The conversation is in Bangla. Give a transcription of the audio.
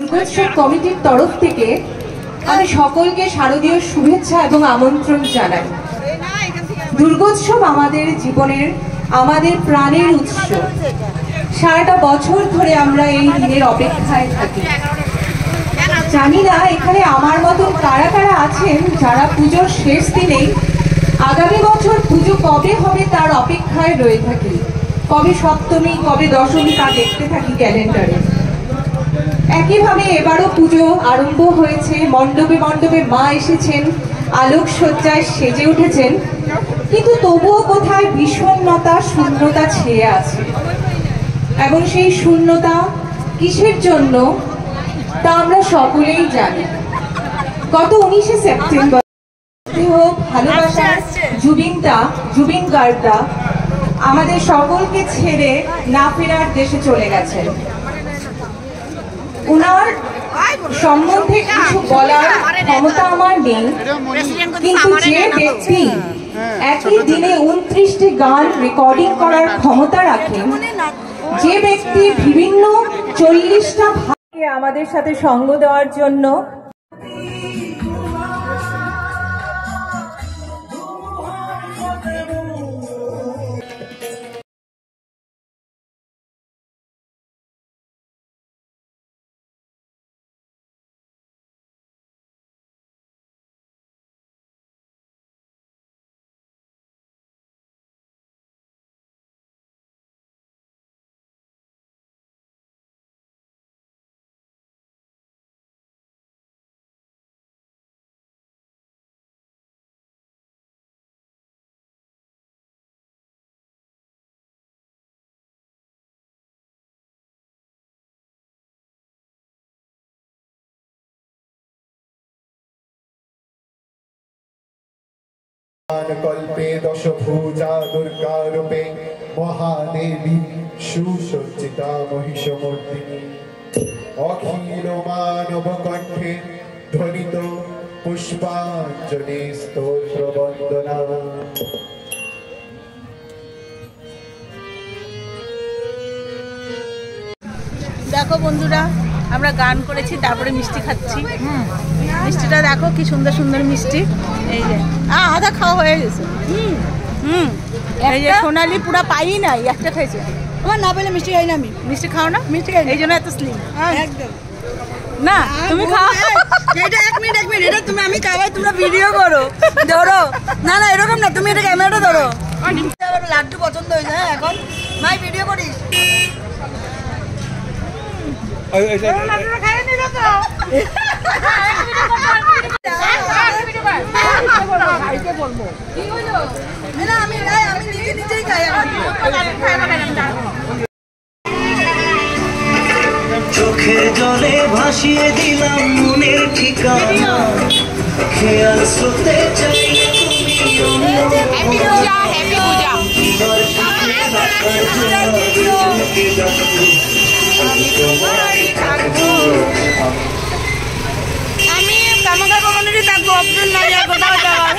দুর্গোৎসব কমিটির তরফ থেকে আমি সকলকে শারদীয় শুভেচ্ছা এবং আমন্ত্রণ জানাই। দুর্গোৎসব আমাদের জীবনের, আমাদের প্রাণের উৎস। সারাটা বছর ধরে আমরা এই দিনের অপেক্ষায় থাকি। জানি না এখানে আমার মতন কারা কারা আছেন যারা পুজোর শেষ দিনেই আগামী বছর পুজো কবে হবে তার অপেক্ষায় রয়ে থাকি। কবে সপ্তমী, কবে দশমী তা দেখতে থাকি ক্যালেন্ডারে। একইভাবে এবারও পুজো আরম্ভ হয়েছে। মণ্ডপে মণ্ডপে মা এসেছেন, আলোকসজ্জায় সেজে উঠেছেন, কিন্তু তবুও কোথায় বিষণ্ণতা, শূন্যতা ছেয়ে আছে। এবং সেই শূন্যতা কিসের জন্য তা আমরা সকলেই জানি। গত 19শে সেপ্টেম্বর ভালোবাসার জুবিন গার্গদা আমাদের সকলকে ছেড়ে না ফেরার দেশে চলে গেছেন। উনার সম্বন্ধে কিছু বলার ক্ষমতা আমার নেই, কিন্তু যে ব্যক্তি একই দিনে 29টি গান রেকর্ডিং করার ক্ষমতা রাখেন, যে ব্যক্তি বিভিন্ন 40টা ভাষাকে আমাদের সাথে সঙ্গ দেওয়ার জন্য কল্পে দশভুজা দুর্গা রূপে মহাদেবী সুসজ্জিতা মহিষমর্দিনী অখিল মানব কণ্ঠে ধ্বনিত পুষ্পাঞ্জলি স্তোত্র বন্দনা। দেখো বন্ধুরা, আমরা গান করেছি, তারপরে মিষ্টি খাচ্ছি। মিষ্টিটা দেখো কি সুন্দর সুন্দর মিষ্টি। এই যে আধা খাওয়া হয়ে গেছে। এই যে সোনালি পুরা পাই নাই, একটা খাইছে। আমার না পেলে মিষ্টি খাই না। আমি মিষ্টি খাও না? মিষ্টি খাই, এই জন্য এত স্লিম। একদম না তুমি খাও। এটা এক মিনিট এটা তুমি, আমি খাওয়াই, তোমরা ভিডিও করো, ধরো। না না এরকম না, তুমি এটা ক্যামেরাটা ধরো। লাড্ডু পছন্দ হয়েছে। হ্যাঁ এখন মাই ভিডিও করিস। চোখের জলে ভাসিয়ে দিলাম মনের ঠিকানা, খেয়াল স্রোতে চাই আমি কামাখ্যা ভবনেরই থাকবো, অপশন নাই আর কোথাও যাওয়ার।